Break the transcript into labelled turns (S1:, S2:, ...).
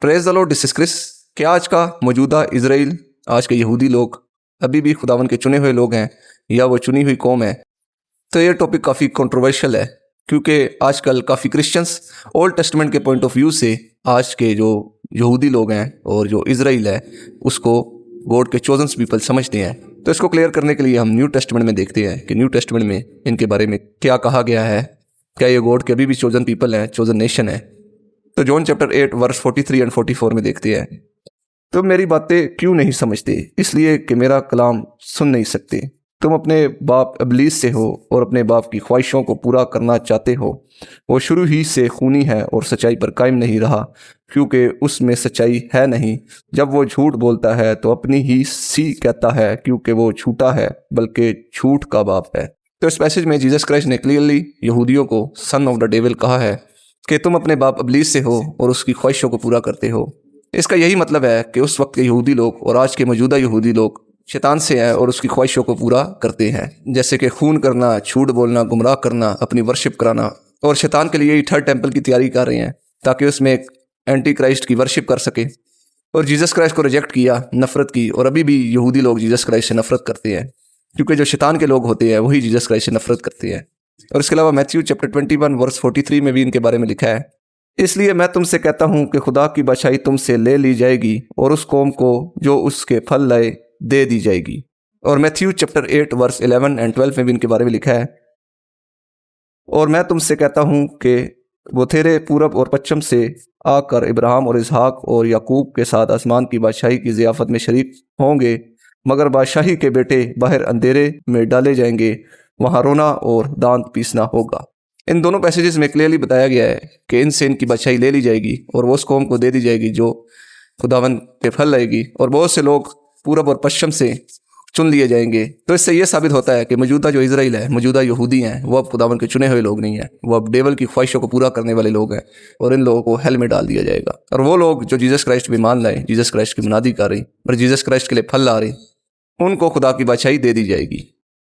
S1: Praise the Lord this Chris. क्या आज का मौजूदा इजराइल, आज के यहूदी लोग अभी भी खुदावन के चुने हुए लोग हैं या वो चुनी हुई कौम है? तो ये टॉपिक काफ़ी कंट्रोवर्शियल है, क्योंकि आजकल काफ़ी क्रिश्चियंस ओल्ड टेस्टमेंट के पॉइंट ऑफ व्यू से आज के जो यहूदी लोग हैं और जो इजराइल है उसको गॉड के चोजन पीपल समझते हैं। तो इसको क्लियर करने के लिए हम न्यू टेस्टमेंट में देखते हैं कि न्यू टेस्टमेंट में इनके बारे में क्या कहा गया है। क्या ये गॉड के अभी भी चोजन पीपल हैं, चोजन नेशन है? तो जॉन चैप्टर 8 वर्स 43 एंड 44 में देखते हैं। तुम मेरी बातें क्यों नहीं समझते? इसलिए कि मेरा कलाम सुन नहीं सकते। तुम अपने बाप इब्लीस से हो और अपने बाप की ख्वाहिशों को पूरा करना चाहते हो। वो शुरू ही से खूनी है और सच्चाई पर कायम नहीं रहा, क्योंकि उसमें सच्चाई है नहीं। जब वो झूठ बोलता है तो अपनी ही सी कहता है, क्योंकि वो झूठा है बल्कि झूठ का बाप है। तो इस पैसेज में जीसस क्राइस्ट ने क्लियरली यहूदियों को सन ऑफ द डेविल कहा है कि तुम अपने बाप इब्लीस से हो और उसकी ख्वाहिशों को पूरा करते हो। इसका यही मतलब है कि उस वक्त के यहूदी लोग और आज के मौजूदा यहूदी लोग शैतान से हैं और उसकी ख्वाहिशों को पूरा करते हैं, जैसे कि खून करना, झूठ बोलना, गुमराह करना, अपनी वर्शिप कराना। और शैतान के लिए थर्ड टेम्पल की तैयारी कर रहे हैं ताकि उसमें एक एंटी क्राइस्ट की वर्शिप कर सके। और जीसस क्राइस्ट को रिजेक्ट किया, नफरत की, और अभी भी यहूदी लोग जीसस क्राइस्ट से नफरत करते हैं, क्योंकि जो शैतान के लोग होते हैं वही जीसस क्राइस्ट से नफरत करते हैं। और इसके अलावा मैथ्यू चैप्टर 21 वर्स 43 में भी इनके बारे में लिखा है, इसलिए मैं तुमसे कहता हूँ कि खुदा की बादशाही तुमसे ले ली जाएगी और उस कौम को जो उसके फल लाए दे दी जाएगी। और मैथ्यू चैप्टर 8 वर्स 11 एंड 12 में भी इनके बारे में लिखा है, और मैं तुमसे कहता हूँ कि वो तेरे पूरब और पश्चिम से आकर इब्राहिम और इसहाक और याकूब के साथ आसमान की बादशाही की ज़ियाफ़त में शरीक होंगे, मगर बादशाही के बेटे बाहर अंधेरे में डाले जाएंगे, वहाँ रोना और दांत पीसना होगा। इन दोनों पैसेजेस में क्लियरली बताया गया है कि इनसे इनकी बादशाही ले ली जाएगी और वो उस कौम को दे दी जाएगी जो खुदावन के फल लाएगी, और बहुत से लोग पूरब और पश्चिम से चुन लिए जाएंगे। तो इससे ये साबित होता है कि मौजूदा जो इजराइल है, मौजूदा यहूदी हैं, वो अब खुदावन के चुने हुए लोग नहीं हैं, वो अब डेवल की ख्वाहिशों को पूरा करने वाले लोग हैं, और इन लोगों को हेल में डाल दिया जाएगा। और वो लोग जो जीसस क्राइस्ट में मान लाए, जीसस क्राइस्ट की मुनादी कर रही और जीसस क्राइस्ट के लिए फल ला रही, उनको खुदा की बादशाही दे दी जाएगी।